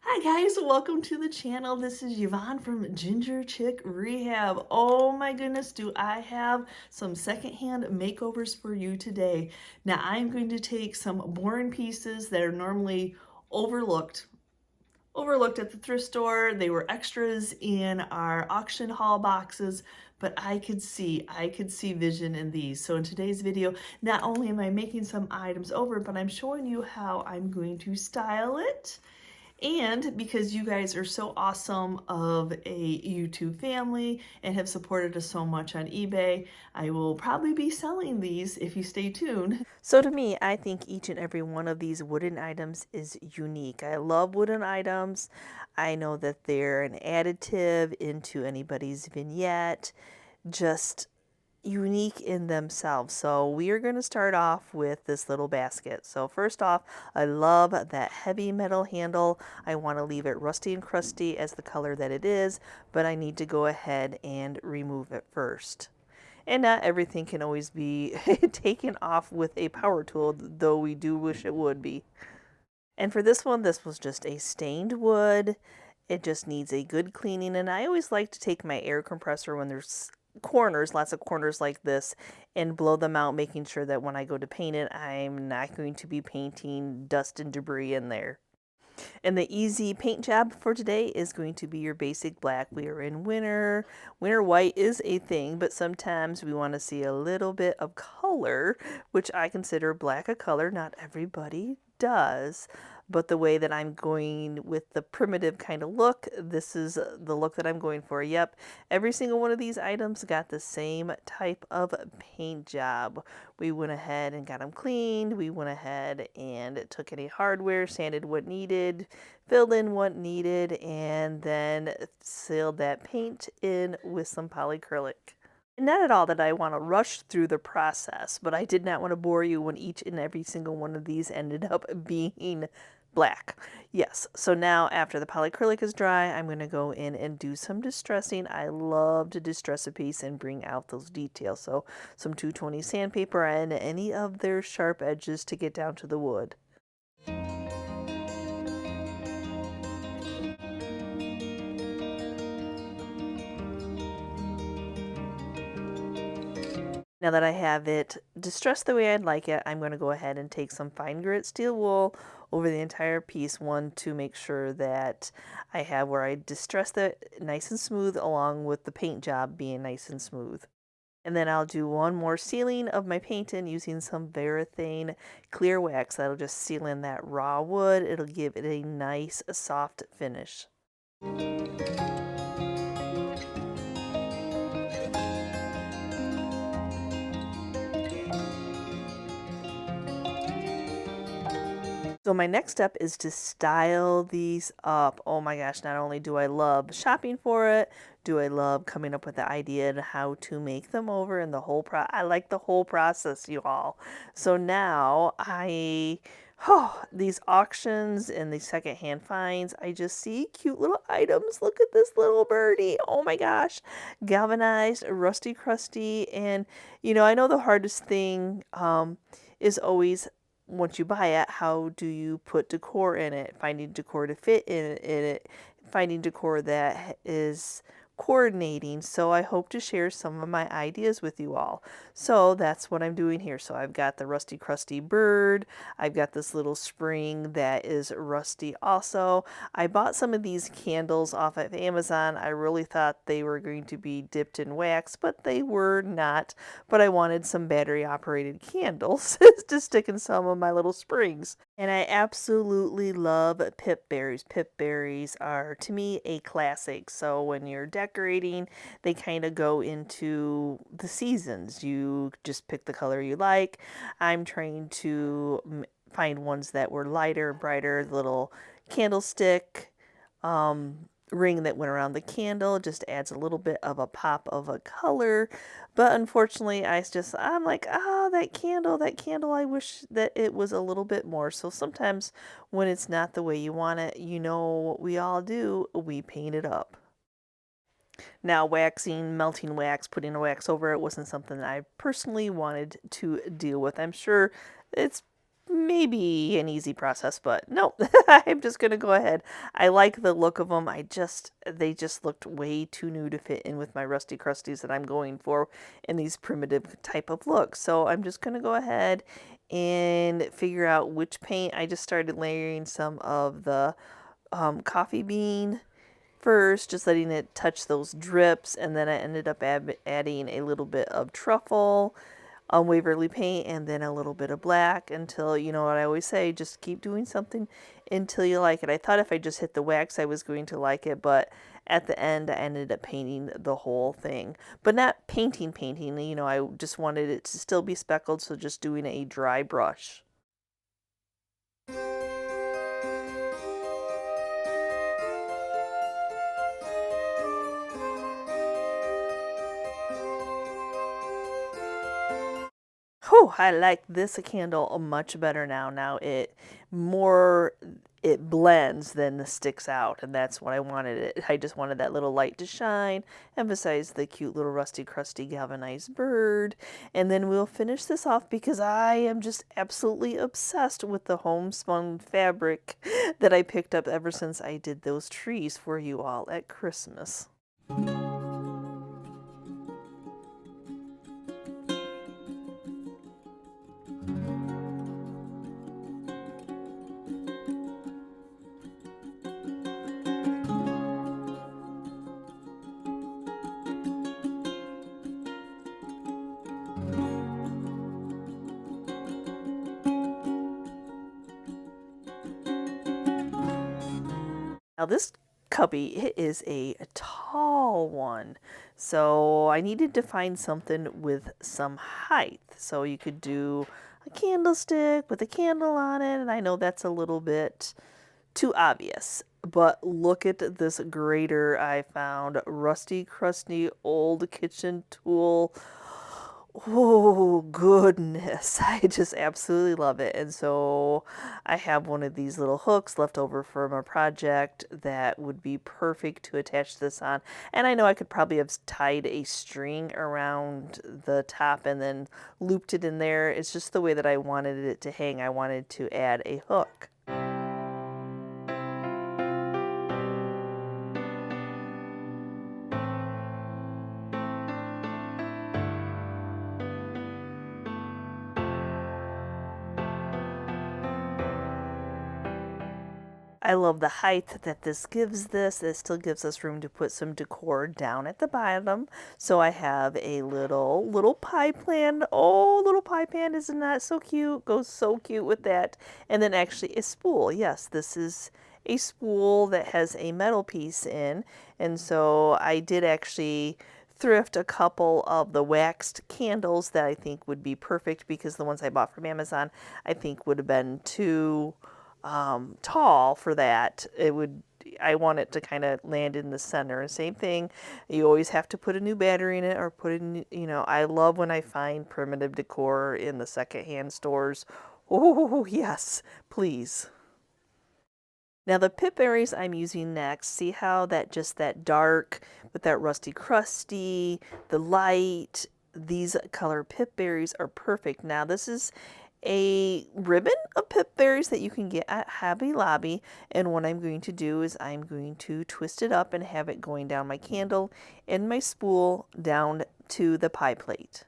Hi guys, welcome to the channel. This is Yvonne from Ginger Chick Rehab. Oh my goodness, do I have some secondhand makeovers for you today. Now I'm going to take some boring pieces that are normally overlooked at the thrift store. They were extras in our auction haul boxes, but I could see vision in these. So in today's video, not only am I making some items over, but I'm showing you how I'm going to style it. And because you guys are so awesome of a YouTube family and have supported us so much on eBay, I will probably be selling these if you stay tuned. So to me, I think each and every one of these wooden items is unique. I love wooden items. I know that they're an additive into anybody's vignette, just unique in themselves. So we are going to start off with this little basket. So first off, I love that heavy metal handle. I want to leave it rusty and crusty as the color that it is, but I need to go ahead and remove it first. And not everything can always be taken off with a power tool, though we do wish it would be. And for this one, this was just a stained wood. It just needs a good cleaning. And I always like to take my air compressor when there's corners, lots of corners like this, and blow them out, making sure that when I go to paint it, I'm not going to be painting dust and debris in there. And the easy paint job for today is going to be your basic black. We are in winter. Winter white is a thing, but sometimes we want to see a little bit of color, which I consider black a color. Not everybody does, but the way that I'm going with the primitive kind of look, this is the look that I'm going for. Yep, every single one of these items got the same type of paint job. We went ahead and got them cleaned. We went ahead and took any hardware, sanded what needed, filled in what needed, and then sealed that paint in with some polycrylic. Not at all that I want to rush through the process, but I did not want to bore you when each and every single one of these ended up being black. Yes, so now after the polycrylic is dry, I'm going to go in and do some distressing. I love to distress a piece and bring out those details. So some 220 sandpaper and any of their sharp edges to get down to the wood. Now that I have it distressed the way I'd like it, I'm going to go ahead and take some fine grit steel wool over the entire piece, one to make sure that I have where I distressed it nice and smooth along with the paint job being nice and smooth. And then I'll do one more sealing of my paint in using some Varathane clear wax. That'll just seal in that raw wood. It'll give it a nice soft finish. So my next step is to style these up. Oh my gosh, not only do I love shopping for it, do I love coming up with the idea and how to make them over and the whole I like the whole process, you all. So now these auctions and these secondhand finds, I just see cute little items. Look at this little birdie. Oh my gosh. Galvanized, rusty crusty. And, I know the hardest thing is always once you buy it, how do you put decor in it? Finding decor to fit in it, finding decor that is coordinating. So I hope to share some of my ideas with you all. So that's what I'm doing here. So I've got the rusty crusty bird. I've got this little spring that is rusty also. I bought some of these candles off of Amazon. I really thought they were going to be dipped in wax, but they were not. But I wanted some battery operated candles to stick in some of my little springs. And I absolutely love pip berries. Pip berries are, to me, a classic. So when you're decorating, they kind of go into the seasons. You just pick the color you like. I'm trying to find ones that were lighter, brighter, little candlestick ring that went around the candle. Just adds a little bit of a pop of a color. But unfortunately, I'm like, oh, that candle, I wish that it was a little bit more. So sometimes when it's not the way you want it, you know what we all do, we paint it up. Now, waxing, melting wax, putting a wax over it wasn't something that I personally wanted to deal with. I'm sure it's maybe an easy process, but no, I'm just gonna go ahead. I like the look of them. They just looked way too new to fit in with my rusty crusties that I'm going for in these primitive type of looks. So I'm just gonna go ahead and figure out which paint. I just started layering some of the coffee bean first, just letting it touch those drips, and then I ended up adding a little bit of truffle Waverly paint and then a little bit of black until, you know what I always say, just keep doing something until you like it. I thought if I just hit the wax I was going to like it, but at the end I ended up painting the whole thing. But not painting, you know, I just wanted it to still be speckled, so just doing a dry brush. Oh, I like this candle much better now. Now it blends than sticks out, and that's what I wanted it. I just wanted that little light to shine, emphasize the cute little rusty crusty galvanized bird, and then we'll finish this off because I am just absolutely obsessed with the homespun fabric that I picked up ever since I did those trees for you all at Christmas. Now this cubby, it is a tall one, so I needed to find something with some height. So you could do a candlestick with a candle on it, and I know that's a little bit too obvious. But look at this grater I found. Rusty, crusty, old kitchen tool. Oh, goodness. I just absolutely love it. And so I have one of these little hooks left over from a project that would be perfect to attach this on. And I know I could probably have tied a string around the top and then looped it in there. It's just the way that I wanted it to hang. I wanted to add a hook. I love the height that this gives this. It still gives us room to put some decor down at the bottom. So I have a little pie plan. Oh, little pie pan, isn't that so cute? Goes so cute with that. And then actually a spool. Yes, this is a spool that has a metal piece in. And so I did actually thrift a couple of the waxed candles that I think would be perfect, because the ones I bought from Amazon I think would have been too tall for that. I want it to kind of land in the center. Same thing, you always have to put a new battery in it, or put in, you know, I love when I find primitive decor in the secondhand stores. Oh yes, please. Now the pip berries I'm using next, see how that dark with that rusty crusty, the light, these color pip berries are perfect. Now this is a ribbon of pip berries that you can get at Hobby Lobby, and what I'm going to do is I'm going to twist it up and have it going down my candle and my spool down to the pie plate.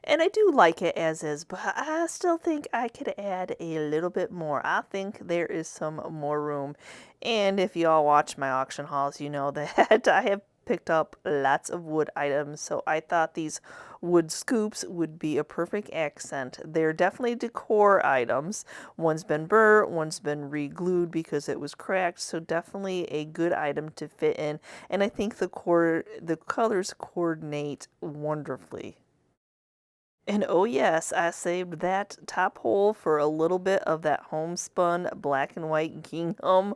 And I do like it as is, but I still think I could add a little bit more. I think there is some more room. And if y'all watch my auction hauls, you know that I have picked up lots of wood items. So I thought these wood scoops would be a perfect accent. They're definitely decor items. One's been burnt, one's been re-glued because it was cracked. So definitely a good item to fit in. And I think the colors coordinate wonderfully. And oh yes, I saved that top hole for a little bit of that homespun black and white gingham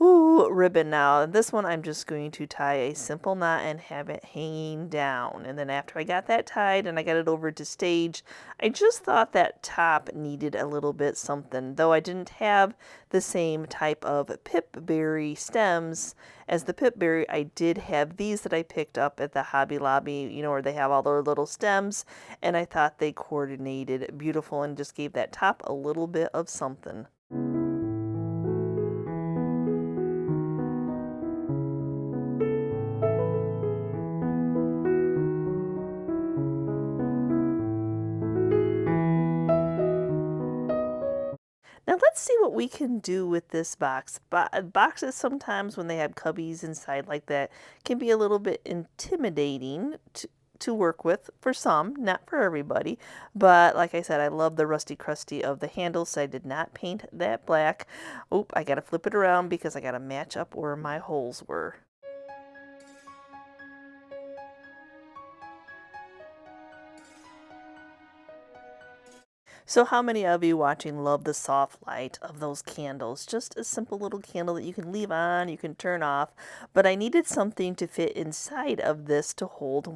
ooh, ribbon. Now this one I'm just going to tie a simple knot and have it hanging down. And then after I got that tied and I got it over to stage, I just thought that top needed a little bit something. Though I didn't have the same type of Pip Berry stems as the Pip Berry, I did have these that I picked up at the Hobby Lobby, you know, where they have all their little stems, and I thought they coordinated beautiful and just gave that top a little bit of something. Now let's see what we can do with this box. Boxes sometimes when they have cubbies inside like that can be a little bit intimidating to work with for some, not for everybody. But like I said, I love the rusty crusty of the handles, so I did not paint that black. Oop, I gotta flip it around because I gotta match up where my holes were. So how many of you watching love the soft light of those candles? Just a simple little candle that you can leave on, you can turn off. But I needed something to fit inside of this to hold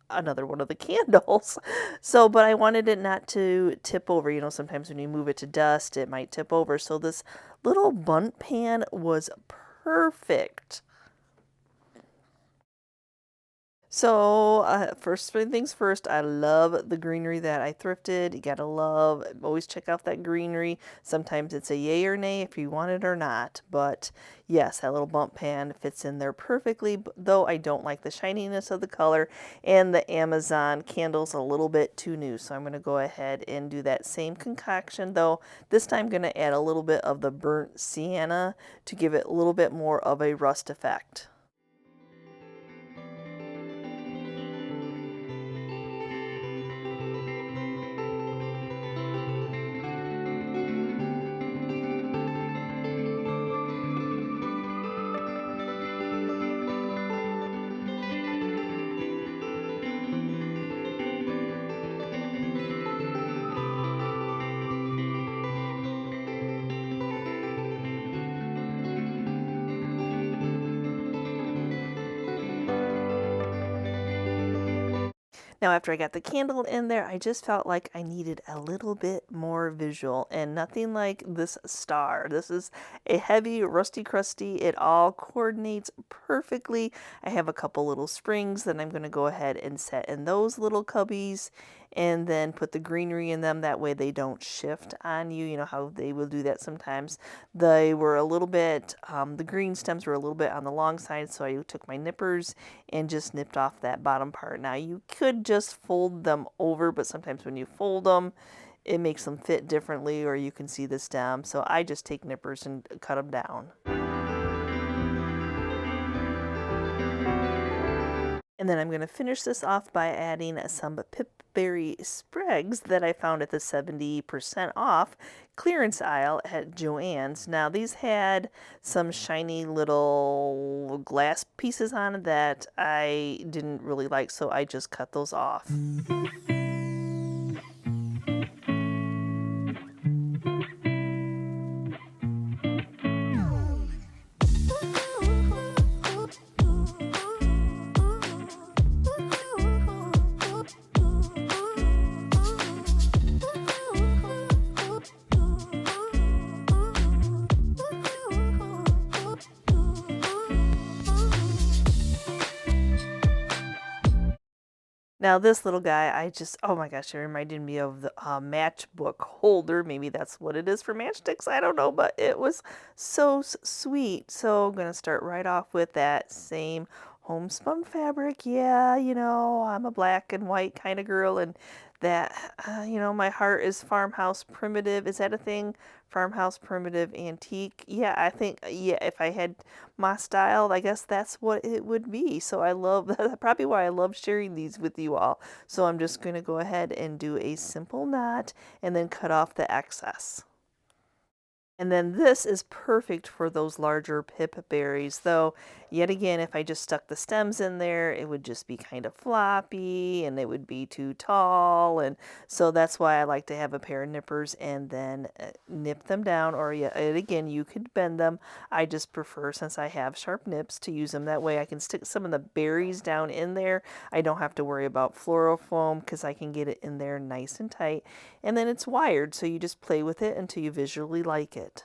another one of the candles. So, but I wanted it not to tip over. You know, sometimes when you move it to dust, it might tip over. So this little bundt pan was perfect. So, first things first, I love the greenery that I thrifted. You gotta love, always check out that greenery. Sometimes it's a yay or nay if you want it or not. But yes, that little bump pan fits in there perfectly, though I don't like the shininess of the color. And the Amazon candle's a little bit too new. So I'm gonna go ahead and do that same concoction, though this time I'm gonna add a little bit of the burnt sienna to give it a little bit more of a rust effect. Now, after I got the candle in there, I just felt like I needed a little bit more visual, and nothing like this star. This is a heavy, rusty crusty. It all coordinates perfectly. I have a couple little springs that I'm going to go ahead and set in those little cubbies, and then put the greenery in them. That way they don't shift on you. You know how they will do that sometimes. They were a little bit, the green stems were a little bit on the long side, so I took my nippers and just nipped off that bottom part. Now you could just fold them over, but sometimes when you fold them, it makes them fit differently, or you can see the stem. So I just take nippers and cut them down. And then I'm going to finish this off by adding some Pip Berry sprigs that I found at the 70% off clearance aisle at Joann's. Now these had some shiny little glass pieces on it that I didn't really like, so I just cut those off. Now this little guy, oh my gosh, it reminded me of the matchbook holder. Maybe that's what it is for matchsticks. I don't know, but it was so sweet. So I'm going to start right off with that same homespun fabric. Yeah, you know, I'm a black and white kind of girl, and that, you know, my heart is farmhouse primitive. Is that a thing? Farmhouse primitive antique. Yeah, I think, yeah, if I had my style, I guess that's what it would be. So I love, that's probably why I love sharing these with you all. So I'm just going to go ahead and do a simple knot and then cut off the excess. And then this is perfect for those larger pip berries, though, yet again, if I just stuck the stems in there, it would just be kind of floppy and it would be too tall. And so that's why I like to have a pair of nippers and then nip them down, or yet again, you could bend them. I just prefer, since I have sharp nips, to use them. That way I can stick some of the berries down in there. I don't have to worry about fluorofoam because I can get it in there nice and tight. And then it's wired, so you just play with it until you visually like it.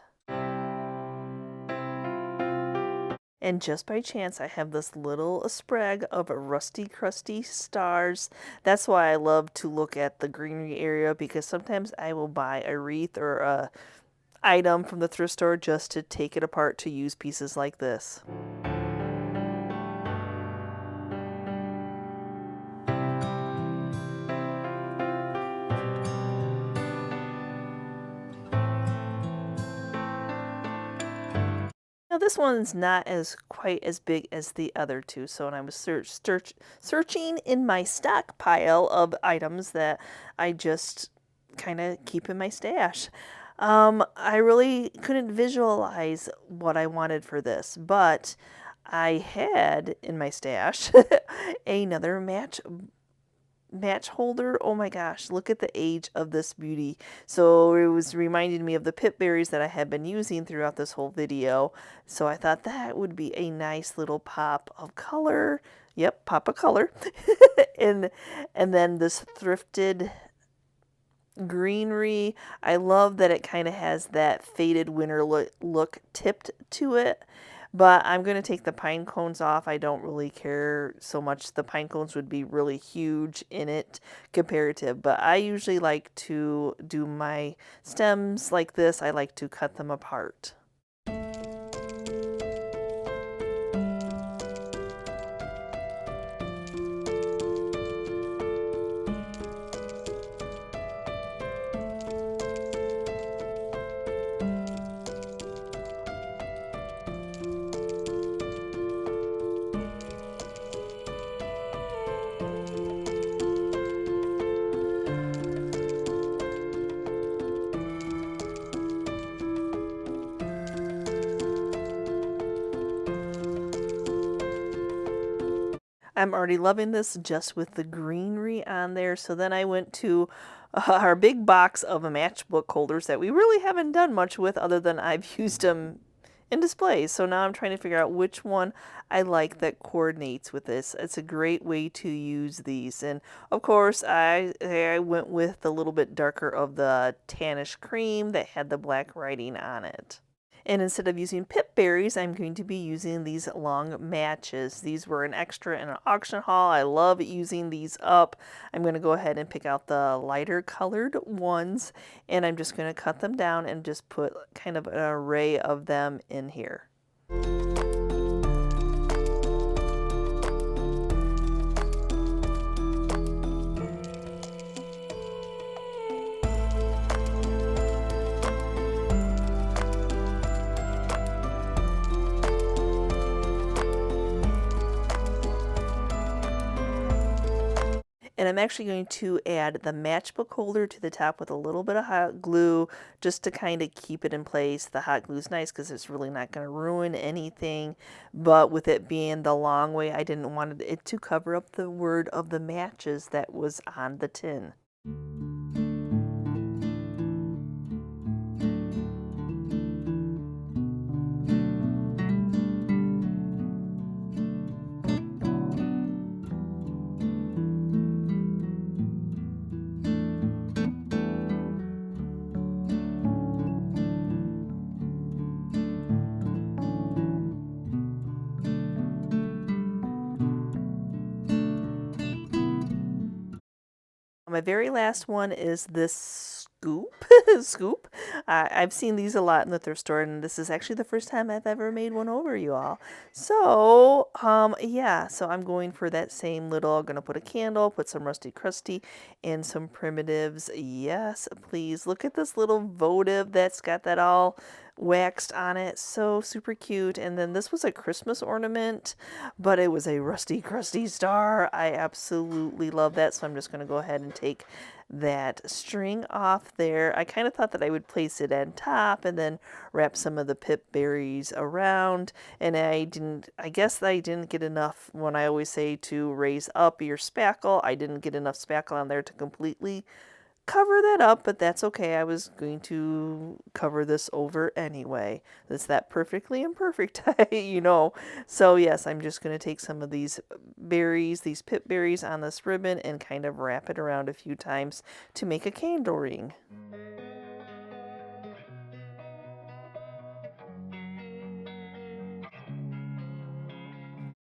And just by chance, I have this little sprig of rusty, crusty stars. That's why I love to look at the greenery area, because sometimes I will buy a wreath or a item from the thrift store just to take it apart to use pieces like this. Now this one's not quite as big as the other two, so when I was searching in my stockpile of items that I just kind of keep in my stash, I really couldn't visualize what I wanted for this, but I had in my stash another match holder. Oh my gosh, look at the age of this beauty. So it was reminding me of the pip berries that I had been using throughout this whole video. So I thought that would be a nice little pop of color. Yep, pop of color. and then this thrifted greenery. I love that it kind of has that faded winter look tipped to it. But I'm going to take the pine cones off. I don't really care so much. The pine cones would be really huge in it comparative. But I usually like to do my stems like this. I like to cut them apart. I'm already loving this just with the greenery on there. So then I went to our big box of matchbook holders that we really haven't done much with, other than I've used them in displays. So now I'm trying to figure out which one I like that coordinates with this. It's a great way to use these. And of course, I went with the little bit darker of the tannish cream that had the black writing on it. And instead of using pip berries, I'm going to be using these long matches. These were an extra in an auction haul. I love using these up. I'm going to go ahead and pick out the lighter colored ones, and I'm just going to cut them down and just put kind of an array of them in here. And I'm actually going to add the matchbook holder to the top with a little bit of hot glue just to kind of keep it in place. The hot glue is nice because it's really not going to ruin anything. But with it being the long way, I didn't want it to cover up the word of the matches that was on the tin. My very last one is this scoop. I've seen these a lot in the thrift store, and this is actually the first time I've ever made one over, you all. So, yeah, so I'm going for that same little, I'm going to put a candle, put some rusty crusty, and some primitives. Yes, please, look at this little votive that's got that all waxed on it. So super cute. And then this was a Christmas ornament, but it was a rusty, crusty star. I absolutely love that. So I'm just going to go ahead and take that string off there. I kind of thought that I would place it on top and then wrap some of the pip berries around, and I guess I didn't get enough. When I always say to raise up your spackle, I didn't get enough spackle on there to completely cover that up, but that's okay. I was going to cover this over anyway. It's that perfectly imperfect, you know. So yes, I'm just going to take some of these berries, these pip berries on this ribbon, and kind of wrap it around a few times to make a candle ring.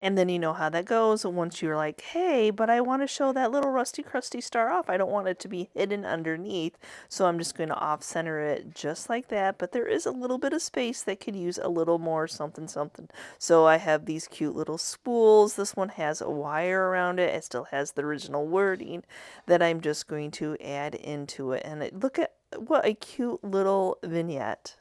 And then you know how that goes. Once you're like, hey, but I want to show that little rusty crusty star off. I don't want it to be hidden underneath. So I'm just going to off center it just like that. But there is a little bit of space that could use a little more something something. So I have these cute little spools. This one has a wire around it. It still has the original wording that I'm just going to add into it. And look at what a cute little vignette.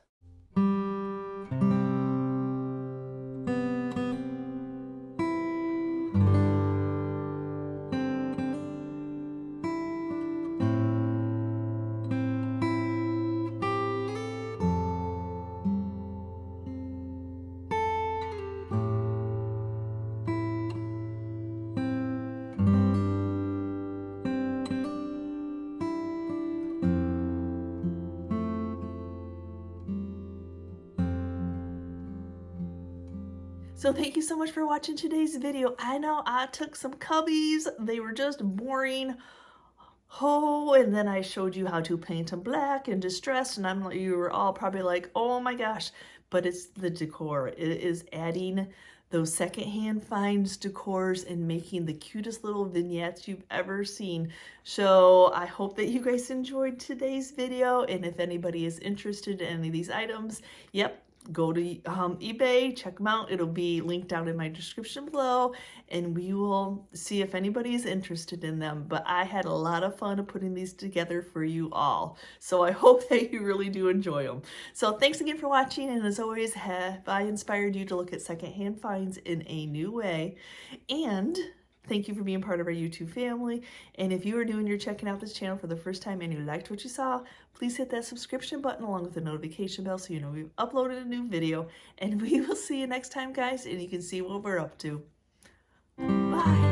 So thank you so much for watching today's video. I know I took some cubbies. They were just boring. Oh, and then I showed you how to paint them black and distressed, and you were all probably like, oh my gosh, but it's the decor. It is adding those secondhand finds decors and making the cutest little vignettes you've ever seen. So I hope that you guys enjoyed today's video, and if anybody is interested in any of these items, yep, go to eBay, check them out. It'll be linked down in my description below, and we will see if anybody is interested in them. But I had a lot of fun putting these together for you all, so I hope that you really do enjoy them. So thanks again for watching, and as always, have I inspired you to look at secondhand finds in a new way? And thank you for being part of our YouTube family. And if you are new and you're checking out this channel for the first time and you liked what you saw, please hit that subscription button along with the notification bell so you know we've uploaded a new video. And we will see you next time, guys, and you can see what we're up to. Bye.